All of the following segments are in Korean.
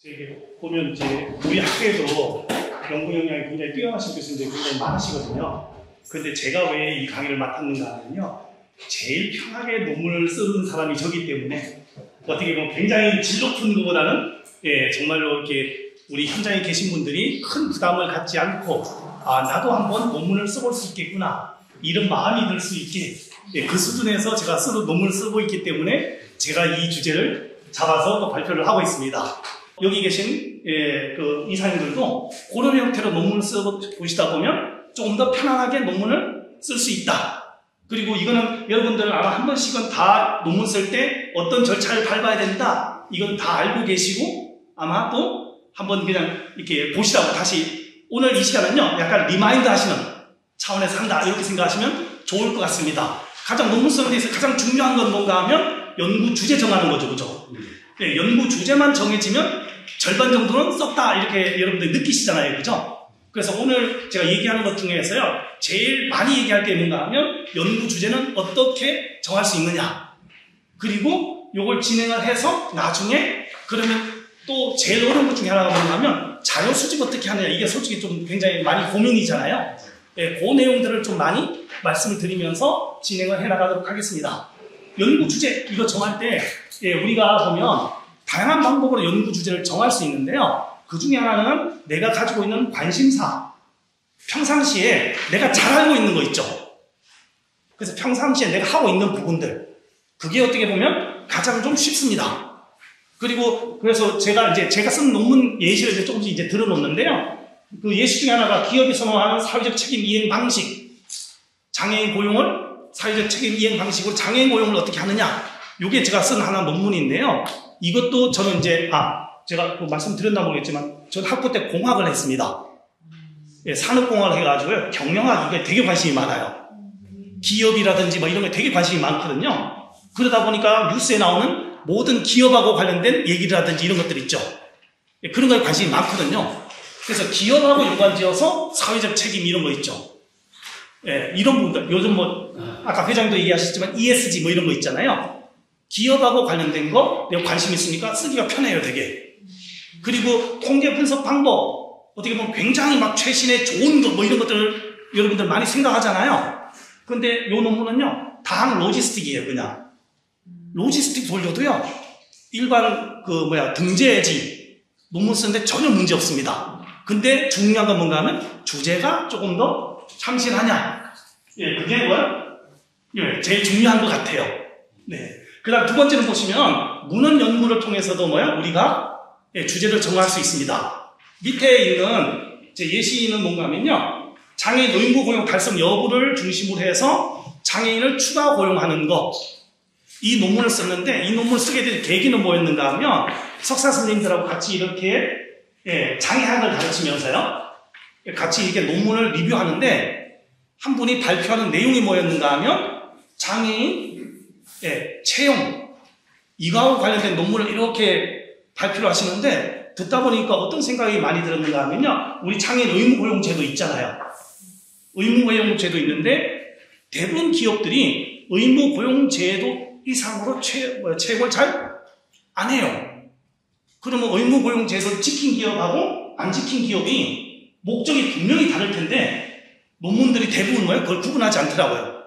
이게 보면 이제 우리 학교에도 연구 역량이 굉장히 뛰어나신 교수님들이 굉장히 많으시거든요. 그런데 제가 왜 이 강의를 맡았는가 하면요, 제일 편하게 논문을 쓰는 사람이 저기 때문에 어떻게 보면 굉장히 질 높은 것보다는 정말로 이렇게 우리 현장에 계신 분들이 큰 부담을 갖지 않고 나도 한번 논문을 써볼 수 있겠구나 이런 마음이 들 수 있게 그 수준에서 제가 논문을 쓰고 있기 때문에 제가 이 주제를 잡아서 또 발표를 하고 있습니다. 여기 계신 그 이사님들도 그런 형태로 논문을 써보시다 보면 조금 더 편안하게 논문을 쓸 수 있다. 그리고 이거는 여러분들 아마 한 번씩은 다 논문 쓸 때 어떤 절차를 밟아야 된다. 이건 다 알고 계시고 아마 또 한번 그냥 이렇게 보시다가 다시 오늘 이 시간은요 약간 리마인드 하시는 차원에서 한다 이렇게 생각하시면 좋을 것 같습니다. 가장 논문 쓰는 데 있어서 가장 중요한 건 뭔가 하면 연구 주제 정하는 거죠. 그죠? 네, 연구 주제만 정해지면 절반 정도는 썼다 이렇게 여러분들 느끼시잖아요. 그죠? 그래서 오늘 제가 얘기하는 것 중에서요 제일 많이 얘기할 게 뭔가 하면 연구 주제는 어떻게 정할 수 있느냐, 그리고 요걸 진행을 해서 나중에 그러면 또 제일 어려운 것 중에 하나가 뭔가 하면 자료 수집 어떻게 하느냐. 이게 솔직히 좀 굉장히 많이 고민이잖아요. 그 내용들을 좀 많이 말씀을 드리면서 진행을 해 나가도록 하겠습니다. 연구 주제 이거 정할 때 우리가 보면 다양한 방법으로 연구 주제를 정할 수 있는데요. 그 중에 하나는 내가 가지고 있는 관심사, 평상시에 내가 잘 알고 있는 거 있죠. 그래서 평상시에 내가 하고 있는 부분들, 그게 어떻게 보면 가장 좀 쉽습니다. 그리고 그래서 제가 쓴 논문 예시를 이제 조금씩 이제 들어놓는데요. 그 예시 중에 하나가 기업이 선호하는 사회적 책임 이행 방식, 장애인 고용을 사회적 책임 이행 방식으로 장애인 고용을 어떻게 하느냐. 이게 제가 쓴 하나 논문인데요. 이것도 저는 이제 제가 말씀드렸나 모르겠지만 저는 학부 때 공학을 했습니다. 산업공학을 해가지고요. 경영학 이게 되게 관심이 많아요. 기업이라든지 뭐 이런 게 되게 관심이 많거든요. 그러다 보니까 뉴스에 나오는 모든 기업하고 관련된 얘기라든지 이런 것들 있죠. 그런 거에 관심이 많거든요. 그래서 기업하고 연관지어서 사회적 책임 이런 거 있죠. 이런 부분들 요즘 아까 회장도 얘기하셨지만 ESG 뭐 이런 거 있잖아요. 기업하고 관련된 거 내가 관심 있으니까 쓰기가 편해요 되게. 그리고 통계 분석 방법 어떻게 보면 굉장히 막 최신의 좋은 거 뭐 이런 것들을 여러분들 많이 생각하잖아요. 근데 요 논문은요 다 로지스틱이에요. 그냥 로지스틱 돌려도요 일반 등재지 논문 쓰는데 전혀 문제 없습니다. 근데 중요한 건 뭔가 하면 주제가 조금 더 참신하냐. 그게 제일 중요한 것 같아요. 그 다음 두 번째는 보시면 문헌 연구를 통해서도 우리가 주제를 정할 수 있습니다. 밑에 있는 제 예시는 뭔가 하면요 장애인 노인부 고용 달성 여부를 중심으로 해서 장애인을 추가 고용하는 것, 이 논문을 썼는데 이 논문을 쓰게 된 계기는 뭐였는가 하면 석사 선생님들하고 같이 이렇게 장애학을 가르치면서요 같이 이렇게 논문을 리뷰하는데 한 분이 발표하는 내용이 뭐였는가 하면 장애인 채용 이거하고 관련된 논문을 이렇게 발표를 하시는데 듣다 보니까 어떤 생각이 많이 들었는가 하면요 우리 장애인 의무고용제도 있잖아요. 의무고용제도 있는데 대부분 기업들이 의무고용제도 이상으로 채용을 잘 안 해요. 그러면 의무고용제도를 지킨 기업하고 안 지킨 기업이 목적이 분명히 다를 텐데 논문들이 대부분 그걸 구분하지 않더라고요.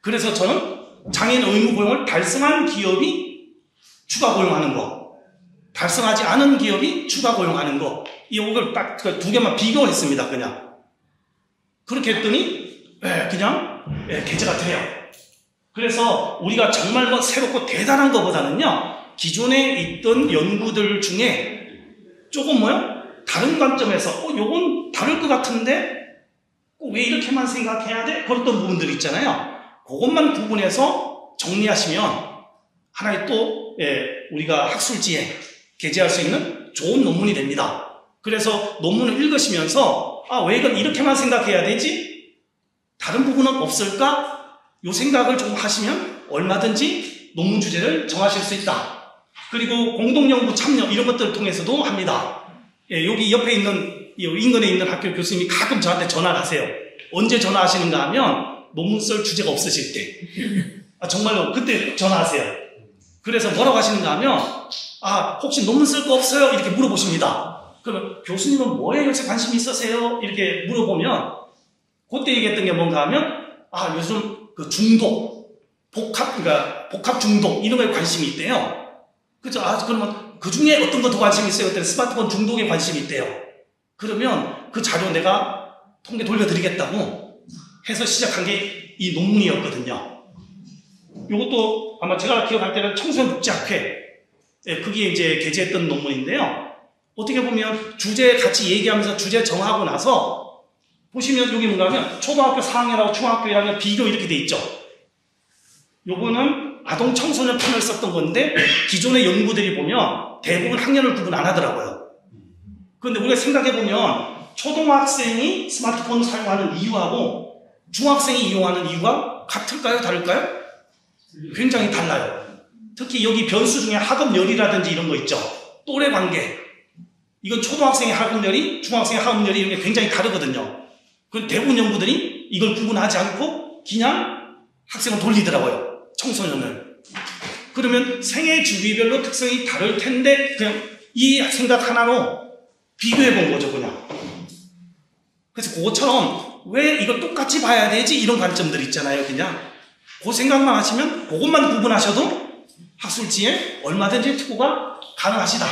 그래서 저는 장애인 의무고용을 달성한 기업이 추가 고용하는 거, 달성하지 않은 기업이 추가 고용하는 거, 이걸 딱 두 개만 비교했습니다. 그냥 그렇게 했더니 그냥 개제가 돼요. 그래서 우리가 정말 새롭고 대단한 것보다는요 기존에 있던 연구들 중에 조금 다른 관점에서 요건 다를 것 같은데 왜 이렇게만 생각해야 돼? 그랬던 부분들 있잖아요. 그것만 구분해서 정리하시면 하나의 또 우리가 학술지에 게재할 수 있는 좋은 논문이 됩니다. 그래서 논문을 읽으시면서 왜 이건 이렇게만 생각해야 되지? 다른 부분은 없을까? 요 생각을 좀 하시면 얼마든지 논문 주제를 정하실 수 있다. 그리고 공동연구 참여 이런 것들을 통해서도 합니다. 여기 옆에 있는 인근에 있는 학교 교수님이 가끔 저한테 전화를 하세요. 언제 전화하시는가 하면 논문 쓸 주제가 없으실 때 정말로 그때 전화하세요. 그래서 뭐라고 하시는가 하면 혹시 논문 쓸 거 없어요? 이렇게 물어보십니다. 그러면 교수님은 뭐에 요새 관심이 있으세요? 이렇게 물어보면 그때 얘기했던 게 뭔가 하면 요즘 그 중독, 그러니까 복합 중독 이런 거에 관심이 있대요. 그죠? 그러면 그 중에 어떤 거 더 관심이 있어요? 그때 스마트폰 중독에 관심이 있대요. 그러면 그 자료 내가 통계 돌려드리겠다고 해서 시작한 게 이 논문이었거든요. 이것도 아마 제가 기억할 때는 청소년복지학회 그게 이제 게재했던 논문인데요. 어떻게 보면 주제 같이 얘기하면서 주제 정하고 나서 보시면 여기 뭔가 하면 초등학교 4학년하고 중학교 1학년 비교 이렇게 돼 있죠. 요거는 아동 청소년 편을 썼던 건데 기존의 연구들이 보면 대부분 학년을 구분 안 하더라고요. 그런데 우리가 생각해보면 초등학생이 스마트폰을 사용하는 이유하고 중학생이 이용하는 이유가 같을까요? 다를까요? 굉장히 달라요. 특히 여기 변수 중에 학업열이라든지 이런 거 있죠. 또래 관계. 이건 초등학생의 학업열이 중학생의 학업열이 이런 게 굉장히 다르거든요. 그 대부분 연구들이 이걸 구분하지 않고 그냥 학생을 돌리더라고요. 청소년을. 그러면 생애 주기별로 특성이 다를 텐데 그냥 이 생각 하나로 비교해 본 거죠, 그냥. 그래서 그것처럼 왜 이걸 똑같이 봐야 되지? 이런 관점들 있잖아요, 그냥. 그 생각만 하시면 그것만 구분하셔도 학술지에 얼마든지 투고가 가능하시다.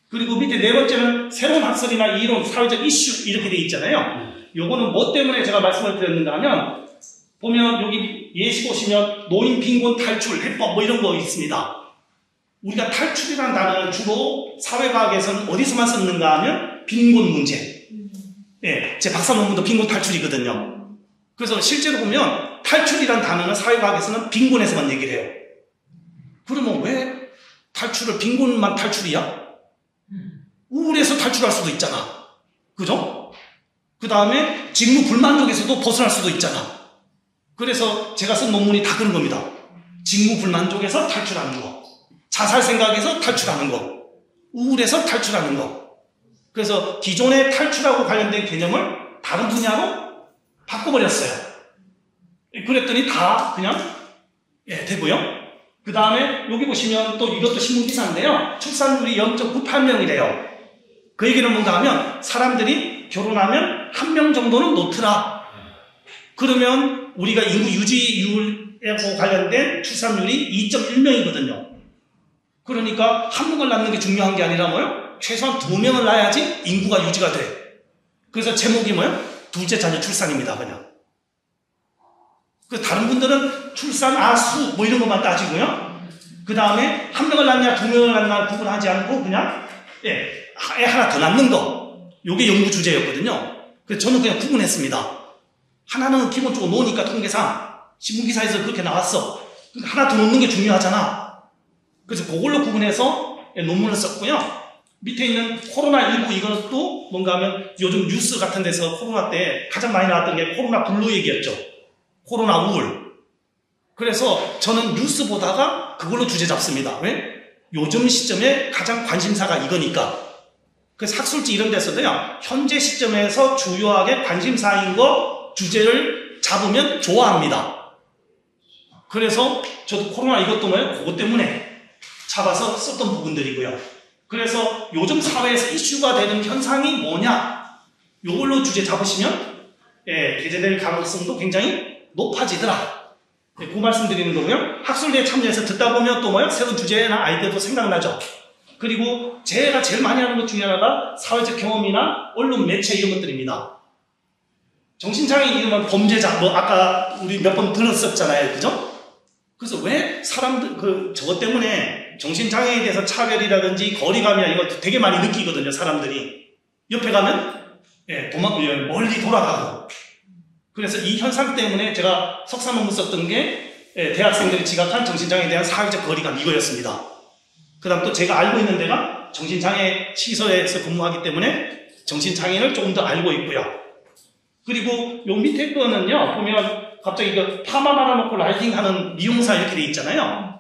그리고 밑에 네 번째는 새로운 학설이나 이론, 사회적 이슈 이렇게 돼 있잖아요. 요거는 뭐 때문에 제가 말씀을 드렸는가 하면 보면 여기 예시 보시면 노인 빈곤 탈출 해법 뭐 이런 거 있습니다. 우리가 탈출이라는 단어는 주로 사회과학에서는 어디서만 썼는가 하면 빈곤 문제. 제 박사 논문도 빈곤 탈출이거든요. 그래서 실제로 보면 탈출이라는 단어는 사회과학에서는 빈곤에서만 얘기를 해요. 그러면 왜 탈출을 빈곤만 탈출이야? 우울해서 탈출할 수도 있잖아. 그죠? 그 다음에 직무 불만족에서도 벗어날 수도 있잖아. 그래서 제가 쓴 논문이 다 그런 겁니다. 직무 불만족에서 탈출하는 거, 자살 생각에서 탈출하는 거, 우울해서 탈출하는 거. 그래서 기존의 탈출하고 관련된 개념을 다른 분야로 바꿔버렸어요. 그랬더니 다 그냥 되고요. 그 다음에 여기 보시면 또 이것도 신문기사인데요. 출산율이 0.98명이래요. 그 얘기는 뭔가 하면 사람들이 결혼하면 1명 정도는 놓더라. 그러면 우리가 인구 유지율하고 관련된 출산율이 2.1명이거든요. 그러니까 1명을 낳는 게 중요한 게 아니라 뭐요? 최소한 2명을 낳아야지 인구가 유지가 돼. 그래서 제목이 뭐요? 둘째 자녀 출산입니다, 그냥. 그 다른 분들은 출산, 수, 뭐 이런 것만 따지고요. 그 다음에 1명을 낳냐, 2명을 낳냐 구분하지 않고 그냥, 애 하나 더 낳는 거. 요게 연구 주제였거든요. 그래서 저는 그냥 구분했습니다. 하나는 기본적으로 노니까 통계상, 신문기사에서 그렇게 나왔어. 그러니까 하나 더 놓는 게 중요하잖아. 그래서 그걸로 구분해서 논문을 썼고요. 밑에 있는 코로나19 이것도 뭔가 하면 요즘 뉴스 같은 데서 코로나 때 가장 많이 나왔던 게 코로나 블루 얘기였죠. 코로나 우울. 그래서 저는 뉴스 보다가 그걸로 주제 잡습니다. 왜? 요즘 시점에 가장 관심사가 이거니까. 그래서 학술지 이런 데서도요. 현재 시점에서 주요하게 관심사인 거 주제를 잡으면 좋아합니다. 그래서 저도 코로나 이것도 뭐예요? 그것 때문에 잡아서 썼던 부분들이고요. 그래서 요즘 사회에서 이슈가 되는 현상이 뭐냐? 요걸로 주제 잡으시면 게재될 가능성도 굉장히 높아지더라. 그 말씀드리는 거고요. 학술대에 참여해서 듣다 보면 또 뭐요? 새로운 주제나 아이디어도 생각나죠. 그리고 제가 제일 많이 하는 것 중에 하나가 사회적 경험이나 언론 매체 이런 것들입니다. 정신장애인 이름은 범죄자, 뭐 아까 우리 몇 번 들었었잖아요. 그죠? 그래서 왜 사람들, 저것 때문에 정신장애에 대해서 차별이라든지 거리감이나 이런 것도 되게 많이 느끼거든요, 사람들이. 옆에 가면, 멀리 돌아가고. 그래서 이 현상 때문에 제가 석사 논문 썼던 게, 대학생들이 지각한 정신장애에 대한 사회적 거리감 이거였습니다. 그 다음 또 제가 알고 있는 데가 정신장애 시설에서 근무하기 때문에 정신장애를 조금 더 알고 있고요. 그리고 요 밑에 거는요, 보면 갑자기 이거 파마 말아놓고 라이딩하는 미용사 이렇게 돼 있잖아요.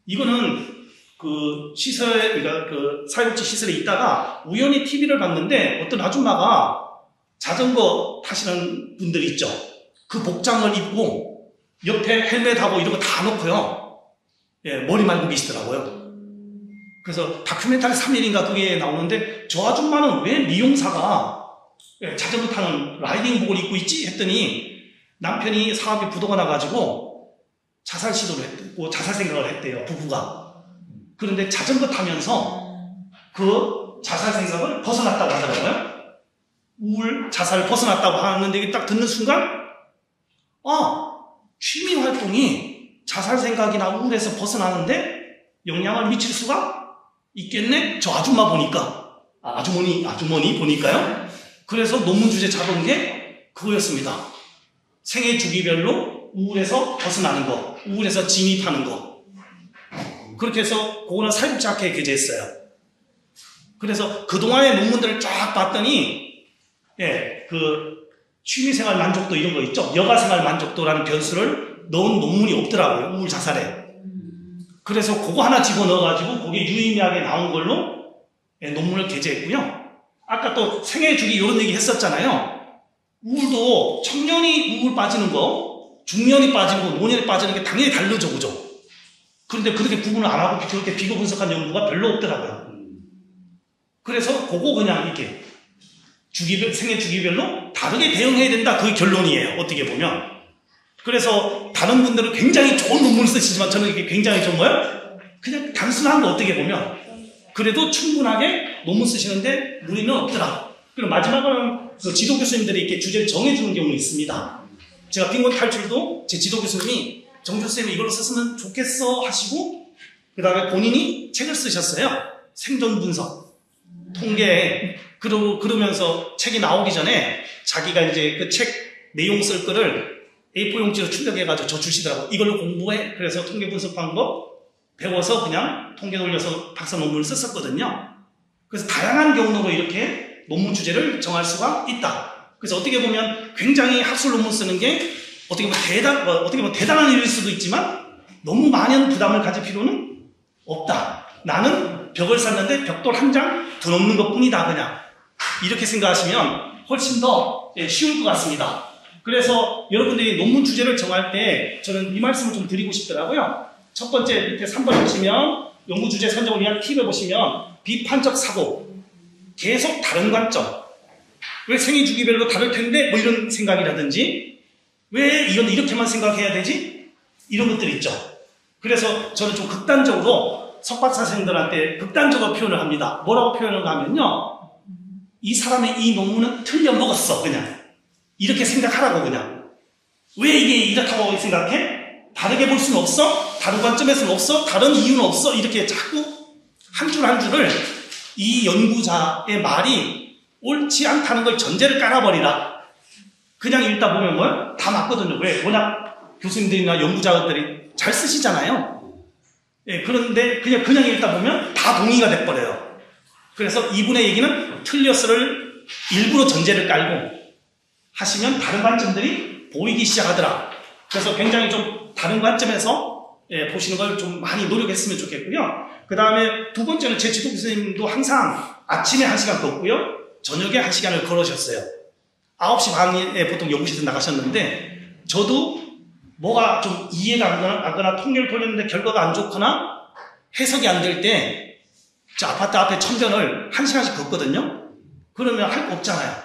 이거는 그 시설에, 그러니까 그 사회복지 시설에 있다가 우연히 TV를 봤는데 어떤 아줌마가 자전거 타시는 분들 있죠. 그 복장을 입고 옆에 헬멧하고 이런 거 다 놓고요. 머리 말고 계시더라고요. 그래서 다큐멘터리 3일인가 그게 나오는데 저 아줌마는 왜 미용사가 자전거 타는 라이딩복을 입고 있지? 했더니 남편이 사업이 부도가 나가지고 자살 시도를 했고 자살 생각을 했대요, 부부가. 그런데 자전거 타면서 그 자살 생각을 벗어났다고 하더라고요. 우울, 자살 벗어났다고 하는데 이게 딱 듣는 순간 취미 활동이 자살 생각이나 우울에서 벗어나는데 영향을 미칠 수가 있겠네? 저 아줌마 보니까. 아주머니 보니까요. 그래서 논문 주제 잡은 게 그거였습니다. 생애 주기별로 우울에서 벗어나는 거, 우울에서 진입하는 거. 그렇게 해서 그거는 사회복지학회에 게재했어요. 그래서 그동안의 논문들을 쫙 봤더니 그 취미생활 만족도 이런 거 있죠. 여가생활 만족도라는 변수를 넣은 논문이 없더라고요. 우울 자살에. 그래서 그거 하나 집어넣어가지고 그게 유의미하게 나온 걸로 논문을 게재했고요. 아까 또 생애 주기 이런 얘기 했었잖아요. 우울도 청년이 우울 빠지는 거, 중년이 빠지는 거, 노년이 빠지는 게 당연히 다르죠, 그죠? 그런데 그렇게 구분을 안 하고 그렇게 비교 분석한 연구가 별로 없더라고요. 그래서 그거 그냥 이렇게 생애 주기별로 다르게 대응해야 된다. 그게 결론이에요. 어떻게 보면. 그래서 다른 분들은 굉장히 좋은 논문을 쓰시지만 저는 이게 굉장히 좀 그냥 단순한 거 어떻게 보면 그래도 충분하게 논문 쓰시는데 무리는 없더라. 그리고 마지막으로는 그 지도 교수님들이 이렇게 주제를 정해주는 경우는 있습니다. 제가 빈곤 탈출도 제 지도 교수님이 정교수님이 이걸로 썼으면 좋겠어 하시고 그 다음에 본인이 책을 쓰셨어요. 생존 분석, 통계. 그러면서 책이 나오기 전에 자기가 이제 그 책 내용 쓸 거를 A4 용지로 출력해가지고 저 주시더라고. 이걸로 공부해. 그래서 통계 분석 방법 배워서 그냥 통계 돌려서 박사 논문을 썼었거든요. 그래서 다양한 경로로 이렇게 논문 주제를 정할 수가 있다. 그래서 어떻게 보면 굉장히 학술 논문 쓰는 게 어떻게 보면 대단한 일일 수도 있지만 너무 많은 부담을 가질 필요는 없다. 나는 벽을 샀는데 벽돌 한 장 더 넣는 것 뿐이다. 그냥 이렇게 생각하시면 훨씬 더 쉬울 것 같습니다. 그래서 여러분들이 논문 주제를 정할 때 저는 이 말씀을 좀 드리고 싶더라고요. 첫 번째 밑에 3번 보시면 연구 주제 선정을 위한 팁을 보시면 비판적 사고, 계속 다른 관점, 왜 생애 주기별로 다를 텐데 뭐 이런 생각이라든지 왜 이건 이렇게만 생각해야 되지? 이런 것들이 있죠. 그래서 저는 좀 극단적으로 석박사생들한테 극단적으로 표현을 합니다. 뭐라고 표현을 하면요, 이 사람의 이 논문은 틀려먹었어. 그냥 이렇게 생각하라고. 그냥 왜 이게 이렇다고 생각해? 다르게 볼 수는 없어? 다른 관점에서는 없어? 다른 이유는 없어? 이렇게 자꾸 한 줄 한 줄을 이 연구자의 말이 옳지 않다는 걸 전제를 깔아버리라. 그냥 읽다 보면 뭘? 다 맞거든요. 왜? 워낙 교수님들이나 연구자들이 잘 쓰시잖아요. 그런데 그냥 읽다 보면 다 동의가 돼버려요. 그래서 이분의 얘기는 틀렸어를 일부러 전제를 깔고 하시면 다른 관점들이 보이기 시작하더라. 그래서 굉장히 좀 다른 관점에서 보시는 걸 좀 많이 노력했으면 좋겠고요. 그 다음에 두 번째는 제 지도 교수님도 항상 아침에 1시간 걷고요, 저녁에 1시간을 걸으셨어요. 9시 반에 보통 연구실에서 나가셨는데 저도 뭐가 좀 이해가 안 가거나 통계를 돌렸는데 결과가 안 좋거나 해석이 안 될 때 저 아파트 앞에 천전을 1시간씩 걷거든요. 그러면 할 거 없잖아요.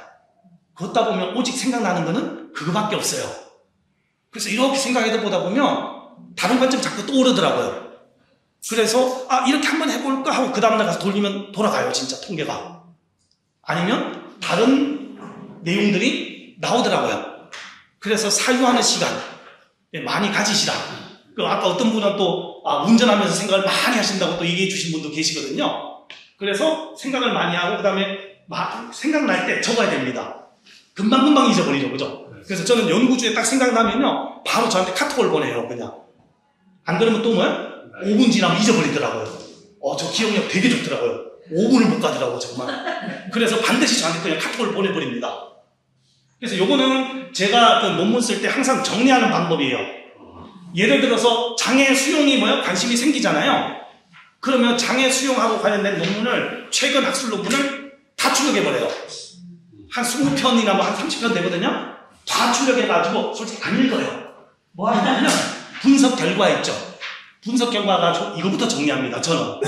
걷다 보면 오직 생각나는 거는 그거밖에 없어요. 그래서 이렇게 생각해 보다 보면 다른 관점이 자꾸 떠오르더라고요. 그래서 이렇게 한번 해볼까 하고 그 다음날 가서 돌리면 돌아가요. 진짜 통계가. 아니면 다른 내용들이 나오더라고요. 그래서 사유하는 시간 많이 가지시라. 아까 어떤 분은 또 운전하면서 생각을 많이 하신다고 또 얘기해 주신 분도 계시거든요. 그래서 생각을 많이 하고 그 다음에 생각날 때 적어야 됩니다. 금방금방 잊어버리죠. 그죠? 그래서 저는 연구주에 딱 생각나면요 바로 저한테 카톡을 보내요. 그냥 안 그러면 또 뭐야? 5분 지나면 잊어버리더라고요. 저 기억력 되게 좋더라고요. 5분을 못 가더라고요. 정말. 그래서 반드시 저한테 그냥 카톡을 보내버립니다. 그래서 요거는 제가 그 논문 쓸 때 항상 정리하는 방법이에요. 예를 들어서 장애 수용이 관심이 생기잖아요. 그러면 장애 수용하고 관련된 논문을, 최근 학술 논문을 다 출력해버려요. 한 20편이나 한 30편 되거든요. 다 출력해가지고 솔직히 안 읽어요. 뭐 하냐면 분석 결과 있죠. 분석 결과 가지고 이거부터 정리합니다. 저는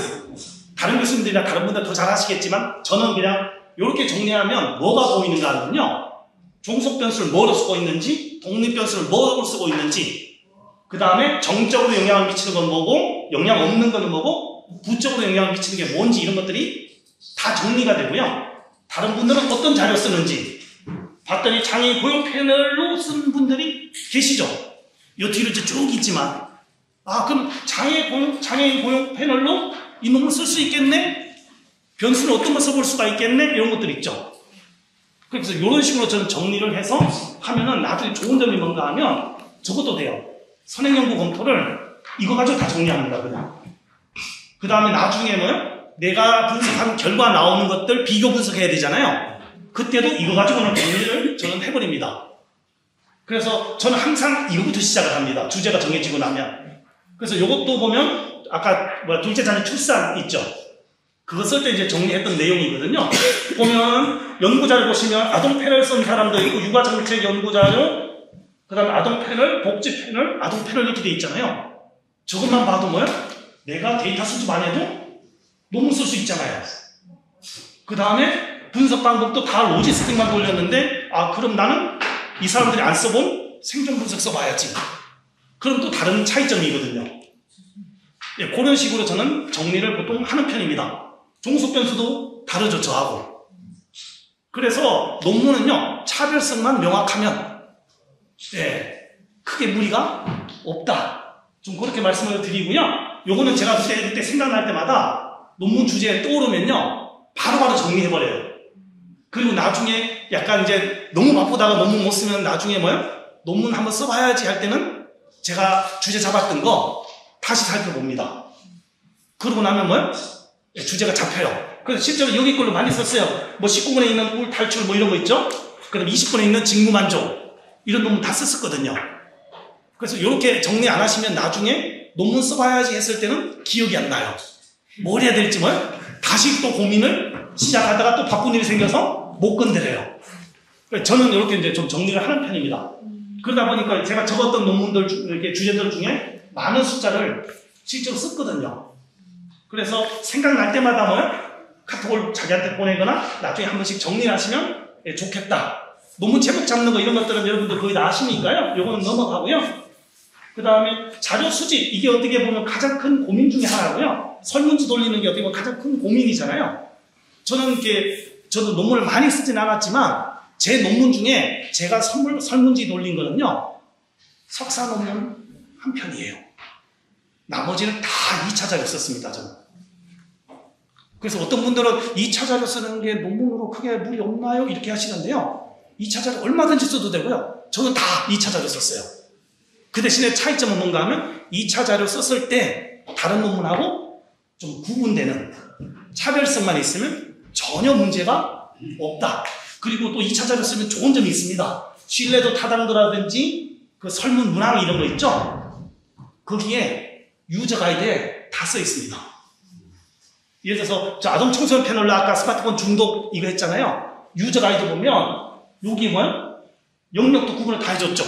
다른 교수님들이나 다른 분들 더 잘하시겠지만 저는 그냥 이렇게 정리하면 뭐가 보이는가 하면요. 종속 변수를 뭐로 쓰고 있는지, 독립 변수를 뭐로 쓰고 있는지, 그 다음에 정적으로 영향을 미치는 건 뭐고, 영향 없는 건 뭐고, 부적으로 영향을 미치는 게 뭔지 이런 것들이 다 정리가 되고요. 다른 분들은 어떤 자료 쓰는지 봤더니 장애인 고용 패널로 쓴 분들이 계시죠. 요 뒤로 이제 쭉 있지만, 아, 그럼 장애인 고용 패널로 이 논문 쓸 수 있겠네? 변수는 어떤 거 써볼 수가 있겠네? 이런 것들 있죠. 그래서 이런 식으로 저는 정리를 해서 하면은 나중에 좋은 점이 뭔가 하면 저것도 돼요. 선행연구 검토를 이거 가지고 다 정리합니다, 그냥. 그 다음에 나중에 뭐요? 내가 분석한 결과 나오는 것들 비교 분석해야 되잖아요. 그때도 이거 가지고는 정리를 저는 해버립니다. 그래서 저는 항상 이거부터 시작을 합니다. 주제가 정해지고 나면. 그래서 이것도 보면 아까 둘째 자녀 출산 있죠. 그거 쓸 때 이제 정리했던 내용이거든요. 보면 연구자를 보시면 아동 패널 쓴 사람도 있고 육아정책 연구자료, 그 다음에 아동 패널, 복지 패널, 아동 패널 이렇게 돼 있잖아요. 저것만 봐도 뭐야? 내가 데이터 수집 안 해도 논문 쓸 수 있잖아요. 그 다음에 분석 방법도 다 로지스틱만 돌렸는데, 아, 그럼 나는 이 사람들이 안 써본 생존 분석 써봐야지. 그럼 또 다른 차이점이거든요. 예, 그런 식으로 저는 정리를 보통 하는 편입니다. 종속 변수도 다르죠, 저하고. 그래서 논문은요, 차별성만 명확하면, 예, 크게 무리가 없다. 좀 그렇게 말씀을 드리고요. 요거는 제가 그때 생각날 때마다 논문 주제에 떠오르면요, 바로바로 정리해버려요. 그리고 나중에 약간 이제 너무 바쁘다가 논문 못 쓰면 나중에 뭐요? 논문 한번 써봐야지 할 때는 제가 주제 잡았던 거 다시 살펴봅니다. 그러고 나면 뭐요? 주제가 잡혀요. 그래서 실제로 여기 걸로 많이 썼어요. 뭐 19분에 있는 울 탈출 뭐 이런 거 있죠? 그 다음에 20분에 있는 직무만족. 이런 논문 다 썼었거든요. 그래서 이렇게 정리 안 하시면 나중에 논문 써봐야지 했을 때는 기억이 안 나요. 뭘 해야 될지 뭐요? 다시 또 고민을 시작하다가 또 바쁜 일이 생겨서 못 건드려요. 저는 이렇게 이제 좀 정리를 하는 편입니다. 그러다 보니까 제가 적었던 논문들, 이렇게 주제들 중에 많은 숫자를 실제로 썼거든요. 그래서 생각날 때마다 뭐요? 카톡을 자기한테 보내거나 나중에 한 번씩 정리를 하시면 좋겠다. 논문 제목 잡는 거 이런 것들은 여러분들 거의 다 아시니까요. 요거는 넘어가고요. 그 다음에 자료 수집. 이게 어떻게 보면 가장 큰 고민 중에 하나고요. 설문지 돌리는 게 어떻게 보면 가장 큰 고민이잖아요. 저도 논문을 많이 쓰진 않았지만 제 논문 중에 제가 설문지 돌린 거는요. 석사 논문 한 편이에요. 나머지는 다 2차 자료 썼습니다, 저는. 그래서 어떤 분들은 2차 자료 쓰는 게 논문으로 크게 무리 없나요? 이렇게 하시는데요. 2차 자료 얼마든지 써도 되고요. 저는 다 2차 자료 썼어요. 그 대신에 차이점은 뭔가 하면 2차 자료 썼을 때 다른 논문하고 좀 구분되는 차별성만 있으면 전혀 문제가 없다. 그리고 또 2차 자료 쓰면 좋은 점이 있습니다. 신뢰도 타당도라든지 그 설문 문항 이런 거 있죠? 거기에 유저 가이드에 다 써 있습니다. 예를 들어서 저 아동 청소년 패널로 아까 스마트폰 중독 이거 했잖아요. 유저 가이드 보면 여기 뭐야? 영역도 구분을 다 해줬죠.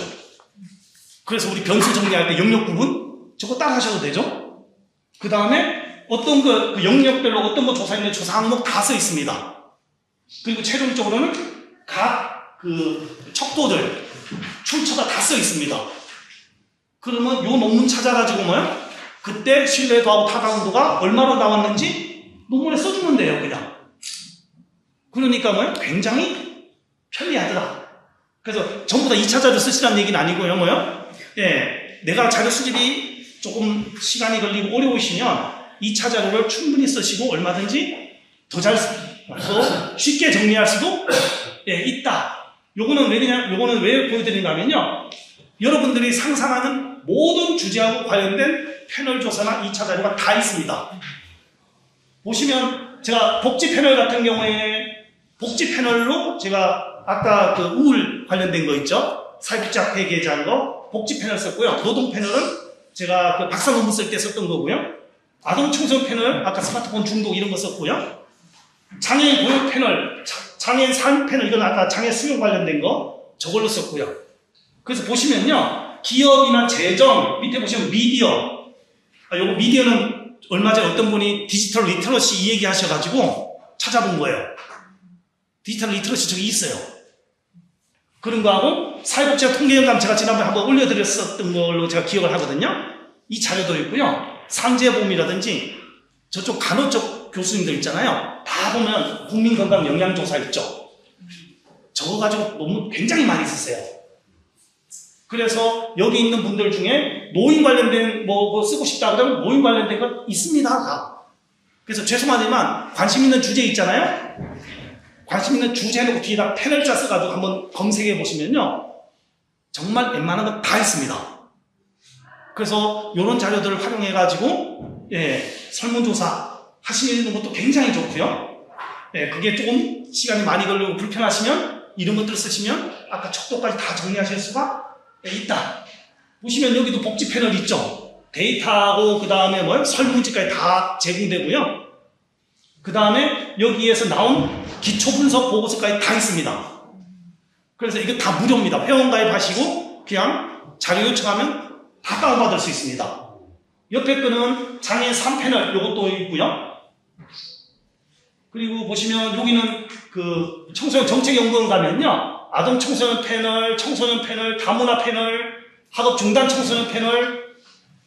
그래서 우리 변수 정리할 때 영역 구분 저거 따라 하셔도 되죠. 그 다음에 어떤 그 영역별로 어떤 거 조사했는지 조사 항목 다 써 있습니다. 그리고 최종적으로는 각 그 척도들 출처가 다 써 있습니다. 그러면 요 논문 찾아가지고 뭐야? 그때 신뢰도하고 타당도가 얼마로 나왔는지 논문에 써주면 돼요, 그냥. 그러니까 뭐야? 굉장히 편리하더라. 그래서 전부 다 2차 자료 쓰시라는 얘기는 아니고요, 뭐요? 예, 내가 자료 수집이 조금 시간이 걸리고 어려우시면 2차 자료를 충분히 쓰시고 얼마든지 더 쉽게 정리할 수도 있다. 요거는 왜 보여드리는가 하면요. 여러분들이 상상하는 모든 주제하고 관련된 패널 조사나 2차 자료가 다 있습니다. 보시면 제가 복지 패널 같은 경우에 복지 패널로 제가 아까 그 우울 관련된 거 있죠? 사회복지학회 게재한 거 복지 패널 썼고요. 노동 패널은 제가 그 박사 논문 쓸 때 썼던 거고요. 아동 청소년 패널 아까 스마트폰 중독 이런 거 썼고요. 장애인 고용 패널, 장애인 삶 패널 이건 아까 장애 수용 관련된 거 저걸로 썼고요. 그래서 보시면요. 기업이나 재정 밑에 보시면 미디어 요거 미디어는 얼마 전에 어떤 분이 디지털 리터러시 이 얘기 하셔가지고 찾아본 거예요. 디지털 리터러시 저기 있어요. 그런 거하고 사회복지학 통계연감 제가 지난번에 한번 올려드렸었던 걸로 제가 기억을 하거든요. 이 자료도 있고요. 상재보험이라든지 저쪽 간호 쪽 교수님들 있잖아요. 다 보면 국민건강영양조사 있죠. 저거 가지고 논문 굉장히 많이 쓰세요. 그래서 여기 있는 분들 중에 노인 관련된 뭐 쓰고 싶다 그러면 노인 관련된 거 있습니다. 다. 그래서 죄송하지만 관심 있는 주제 있잖아요. 관심 있는 주제 해놓고 뒤에다 패널자 써가지고 한번 검색해 보시면요. 정말 웬만한 거 다 있습니다. 그래서 이런 자료들을 활용해가지고 설문조사 하시는 것도 굉장히 좋고요. 그게 조금 시간이 많이 걸리고 불편하시면 이런 것들을 쓰시면 아까 척도까지 다 정리하실 수가 있다. 보시면 여기도 복지 패널 있죠. 데이터하고 그 다음에 설문지까지 다 제공되고요. 그 다음에 여기에서 나온 기초분석 보고서까지 다 있습니다. 그래서 이거 다 무료입니다. 회원가입하시고 그냥 자료 요청하면 다 다운받을 수 있습니다. 옆에 거는 장애인 3패널 요것도 있고요. 그리고 보시면 여기는 그 청소년 정책연구원 가면요. 아동 청소년 패널, 청소년 패널, 다문화 패널, 학업 중단 청소년 패널,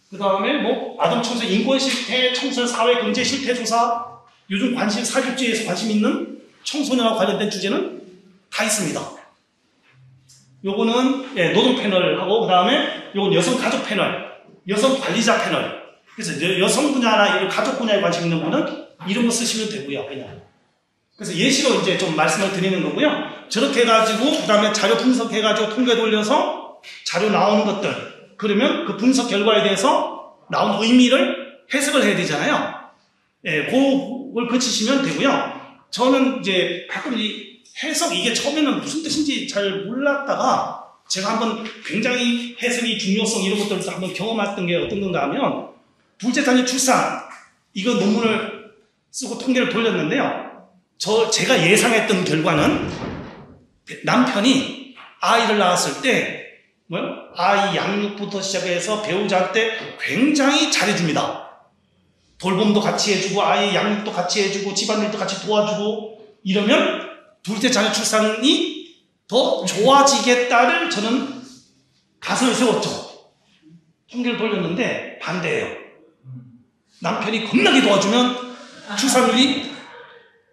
그 다음에 아동 청소년 인권 실태, 청소년 사회 경제 실태 조사, 요즘 사회복지에서 관심 있는 청소년과 관련된 주제는 다 있습니다. 요거는 노동 패널하고 그 다음에 요건 여성 가족 패널, 여성 관리자 패널. 그래서 여성 분야나 이런 가족 분야에 관심 있는 분은 이런 거 쓰시면 되고요, 그냥. 그래서 예시로 이제 좀 말씀을 드리는 거고요. 저렇게 해가지고 그 다음에 자료 분석해가지고 통계 돌려서 자료 나오는 것들. 그러면 그 분석 결과에 대해서 나온 의미를 해석을 해야 되잖아요. 그걸 거치시면 되고요. 저는 이제 가끔 이 해석 이게 처음에는 무슨 뜻인지 잘 몰랐다가 제가 한번 굉장히 해석의 중요성 이런 것들도 한번 경험했던 게 어떤 건가 하면 둘째 자녀 출산 이거 논문을 쓰고 통계를 돌렸는데요. 제가 예상했던 결과는 남편이 아이를 낳았을 때 아이 양육부터 시작해서 배우자한테 굉장히 잘해줍니다. 돌봄도 같이 해주고 아이 양육도 같이 해주고 집안일도 같이 도와주고 이러면 둘째 자녀 출산이 더 좋아지겠다를 저는 가설을 세웠죠. 통계를 돌렸는데 반대예요. 남편이 겁나게 도와주면 출산율이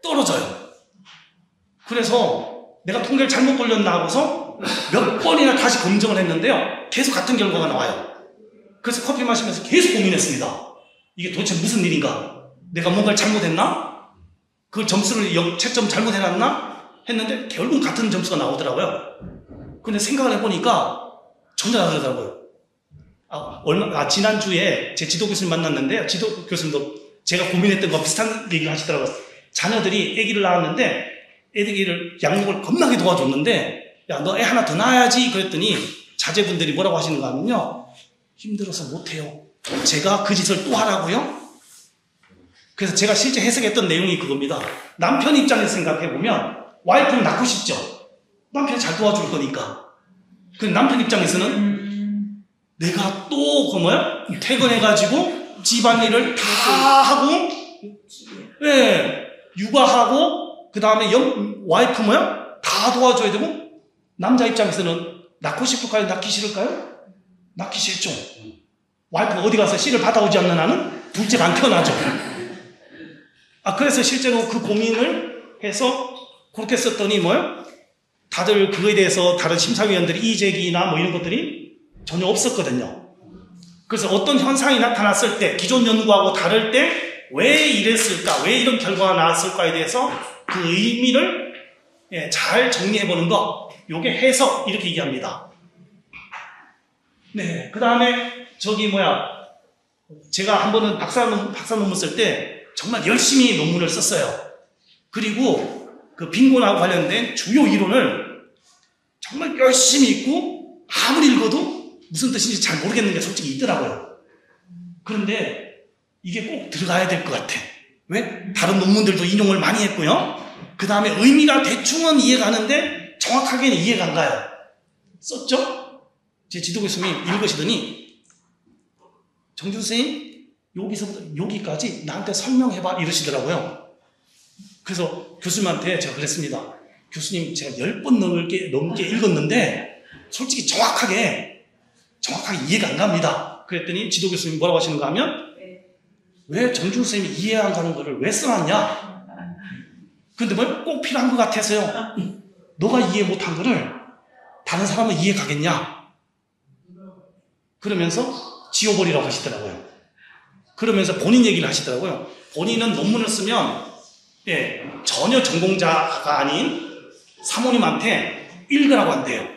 떨어져요. 그래서 내가 통계를 잘못 돌렸나 하고서 몇 번이나 다시 검증을 했는데요. 계속 같은 결과가 나와요. 그래서 커피 마시면서 계속 고민했습니다. 이게 도대체 무슨 일인가? 내가 뭔가를 잘못했나? 그 점수를 채점 잘못해놨나? 했는데 결국 같은 점수가 나오더라고요. 근데 생각을 해보니까 전혀 다르더라고요. 지난주에 제 지도 교수님 만났는데 지도 교수님도 제가 고민했던 거 비슷한 얘기를 하시더라고요. 자녀들이 아기를 낳았는데 애기를 양육을 겁나게 도와줬는데 야, 너 애 하나 더 낳아야지 그랬더니 자제분들이 뭐라고 하시는가 하면요. 힘들어서 못해요. 제가 그 짓을 또 하라고요? 그래서 제가 실제 해석했던 내용이 그겁니다. 남편 입장에서 생각해보면 와이프는 낳고 싶죠. 남편이 잘 도와줄 거니까. 근데 남편 입장에서는 내가 또 퇴근해가지고 집안일을 다 하고 육아하고 그 다음에 와이프 다 도와줘야 되고 남자 입장에서는 낳고 싶을까요? 낳기 싫을까요? 낳기 싫죠. 와이프가 어디 가서 씨를 받아오지 않는 한은 둘째가 안 태어나죠. 그래서 실제로 그 고민을 해서 그렇게 썼더니 다들 그거에 대해서 다른 심사위원들이 이의제기나 이런 것들이 전혀 없었거든요. 그래서 어떤 현상이 나타났을 때 기존 연구하고 다를 때 왜 이랬을까, 왜 이런 결과가 나왔을까에 대해서 그 의미를 잘 정리해보는 거, 요게 해석 이렇게 얘기합니다. 네, 그 다음에 제가 한 번은 박사 논문 쓸 때 정말 열심히 논문을 썼어요. 그리고 그 빈곤하고 관련된 주요 이론을 정말 열심히 읽고 아무리 읽어도 무슨 뜻인지 잘 모르겠는 게 솔직히 있더라고요. 그런데 이게 꼭 들어가야 될 것 같아. 왜? 다른 논문들도 인용을 많이 했고요. 그 다음에 의미가 대충은 이해가는데 정확하게는 이해가 안 가요. 썼죠? 제 지도 교수님이 읽으시더니 정준 선생님 여기서부터 여기까지 나한테 설명해봐 이러시더라고요. 그래서 교수님한테 제가 그랬습니다. 교수님 제가 10번 넘게 읽었는데 솔직히 정확하게 이해가 안 갑니다. 그랬더니 지도 교수님이 뭐라고 하시는가 하면 왜 정준 선생님이 이해 안 가는 거를 왜 써놨냐? 근데 뭐 꼭 필요한 것 같아서요. 너가 이해 못한 거를 다른 사람은 이해 가겠냐? 그러면서 지워버리라고 하시더라고요. 그러면서 본인 얘기를 하시더라고요. 본인은 논문을 쓰면 전혀 전공자가 아닌 사모님한테 읽으라고 한대요.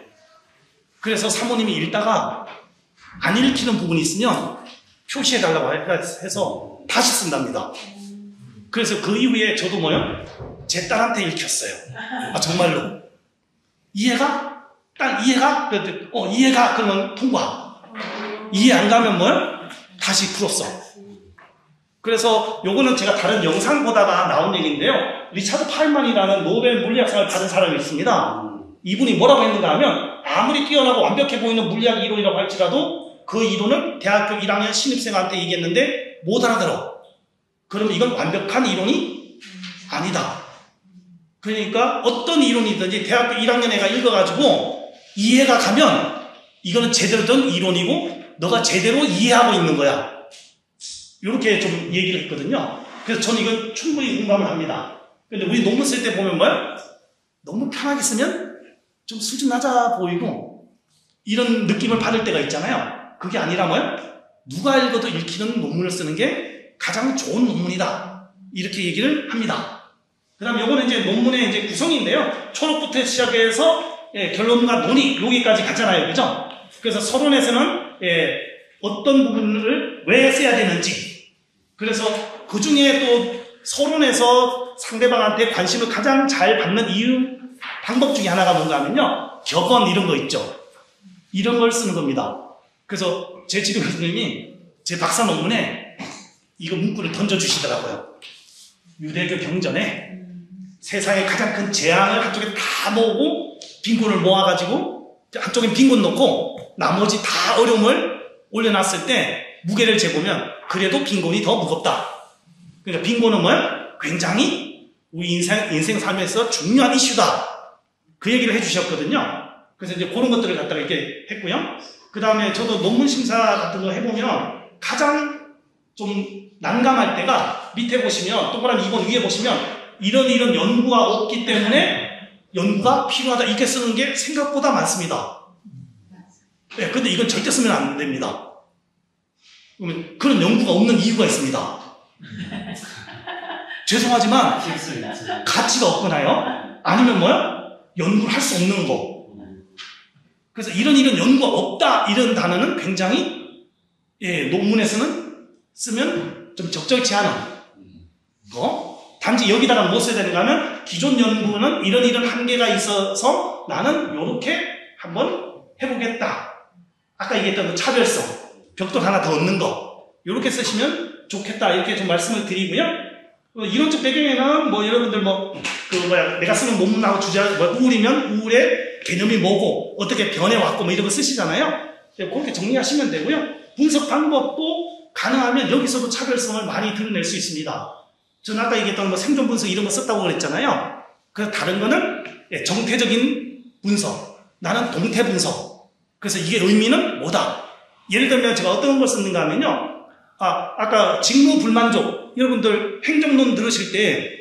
그래서 사모님이 읽다가 안 읽히는 부분이 있으면 표시해달라고 해서 다시 쓴답니다. 그래서 그 이후에 저도 제 딸한테 읽혔어요. 아, 정말로. 이해가? 딸 이해가? 이해가? 그러면 통과. 이해 안 가면 다시 풀었어. 그래서 요거는 제가 다른 영상 보다가 나온 얘기인데요. 리차드 파인만이라는 노벨 물리학상을 받은 사람이 있습니다. 이분이 뭐라고 했는가 하면 아무리 뛰어나고 완벽해 보이는 물리학 이론이라고 할지라도 그 이론을 대학교 1학년 신입생한테 얘기했는데 못 알아들어. 그러면 이건 완벽한 이론이 아니다. 그러니까 어떤 이론이든지 대학교 1학년 애가 읽어가지고 이해가 가면 이거는 제대로 된 이론이고 너가 제대로 이해하고 있는 거야. 이렇게 좀 얘기를 했거든요. 그래서 저는 이건 충분히 공감을 합니다. 근데 우리 논문 쓸 때 보면 너무 편하게 쓰면 좀 수준 낮아 보이고 이런 느낌을 받을 때가 있잖아요. 그게 아니라 누가 읽어도 읽히는 논문을 쓰는 게 가장 좋은 논문이다. 이렇게 얘기를 합니다. 그 다음에 요거는 이제 논문의 이제 구성인데요. 초록부터 시작해서 결론과 논의 여기까지 갔잖아요. 그죠? 그래서 서론에서는 어떤 부분을 왜 써야 되는지, 그래서 그 중에 또 서론에서 상대방한테 관심을 가장 잘 받는 방법 중에 하나가 뭔가 하면요, 격언 이런 거 있죠. 이런 걸 쓰는 겁니다. 그래서 제 지도 교수님이 제 박사 논문에 이거 문구를 던져주시더라고요. 유대교 경전에 세상의 가장 큰 재앙을 한쪽에 다 모으고 빈곤을 모아가지고 한쪽엔 빈곤 놓고 나머지 다 어려움을 올려놨을 때 무게를 재보면 그래도 빈곤이 더 무겁다. 그러니까 빈곤은 굉장히 우리 인생 삶에서 중요한 이슈다. 그 얘기를 해주셨거든요. 그래서 이제 그런 것들을 갖다가 이렇게 했고요. 그 다음에 저도 논문 심사 같은 거 해보면 가장 좀 난감할 때가 밑에 보시면 동그라미 2번 위에 보시면 이런 연구가 없기 때문에 연구가 필요하다 이렇게 쓰는 게 생각보다 많습니다. 네, 근데 이건 절대 쓰면 안 됩니다. 그러면 그런 연구가 없는 이유가 있습니다. 죄송하지만 가치가 없거나요. 아니면 연구를 할 수 없는 거. 그래서 이런 연구가 없다 이런 단어는 굉장히 논문에서는 쓰면 좀 적절치 않은 거. 단지 여기다가 뭐 써야 되는가 하면 기존 연구는 이런 한계가 있어서 나는 이렇게 한번 해보겠다. 아까 얘기했던 차별성, 벽돌 하나 더 얻는 거 이렇게 쓰시면 좋겠다 이렇게 좀 말씀을 드리고요. 이론적 배경에는 여러분들 내가 쓰는 논문하고 주제 우울이면 우울의 개념이 뭐고 어떻게 변해왔고 이런 거 쓰시잖아요. 그렇게 정리하시면 되고요. 분석 방법도 가능하면 여기서도 차별성을 많이 드러낼 수 있습니다. 저는 아까 얘기했던 생존 분석 이런 거 썼다고 그랬잖아요. 그래서 다른 거는 정태적인 분석, 나는 동태 분석. 그래서 이게 의미는 뭐다. 예를 들면 제가 어떤 걸 썼는가 하면요. 아까 직무 불만족, 여러분들 행정론 들으실 때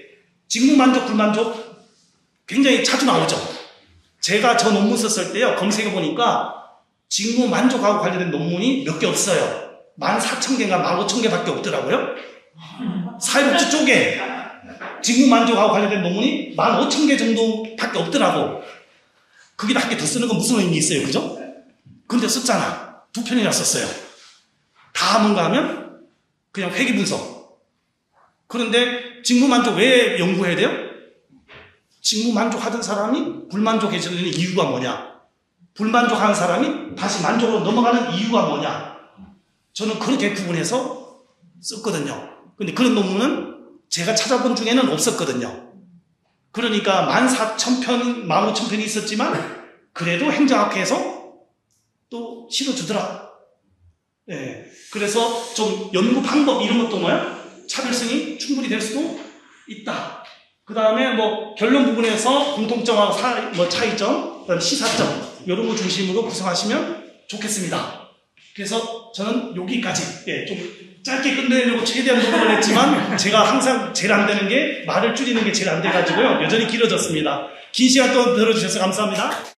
직무 만족, 불만족 굉장히 자주 나오죠. 제가 저 논문 썼을 때요, 검색해 보니까 직무 만족하고 관련된 논문이 몇 개 없어요. 14,000개인가 15,000개밖에 없더라고요. 사회복지 쪽에 직무 만족하고 관련된 논문이 15,000개 정도밖에 없더라고. 거기다 한 개 더 쓰는 건 무슨 의미 있어요, 그죠? 근데 썼잖아. 2편이나 썼어요. 다 뭔가 하면 그냥 회귀 분석. 그런데 직무 만족 왜 연구해야 돼요? 직무 만족하던 사람이 불만족해지는 이유가 뭐냐? 불만족하는 사람이 다시 만족으로 넘어가는 이유가 뭐냐? 저는 그렇게 구분해서 썼거든요. 근데 그런 논문은 제가 찾아본 중에는 없었거든요. 그러니까 14,000편, 15,000편이 있었지만 그래도 행정학회에서 또 실어주더라. 네. 그래서 좀 연구 방법 이런 것도 뭐야? 차별성이 충분히 될 수도 있다. 그 다음에 뭐 결론 부분에서 공통점하고 뭐 차이점, 그다음 시사점 이런 거 중심으로 구성하시면 좋겠습니다. 그래서 저는 여기까지 좀 짧게 끝내려고 최대한 노력을 했지만 제가 항상 제일 안 되는 게 말을 줄이는 게 제일 안 돼가지고요. 여전히 길어졌습니다. 긴 시간 동안 들어주셔서 감사합니다.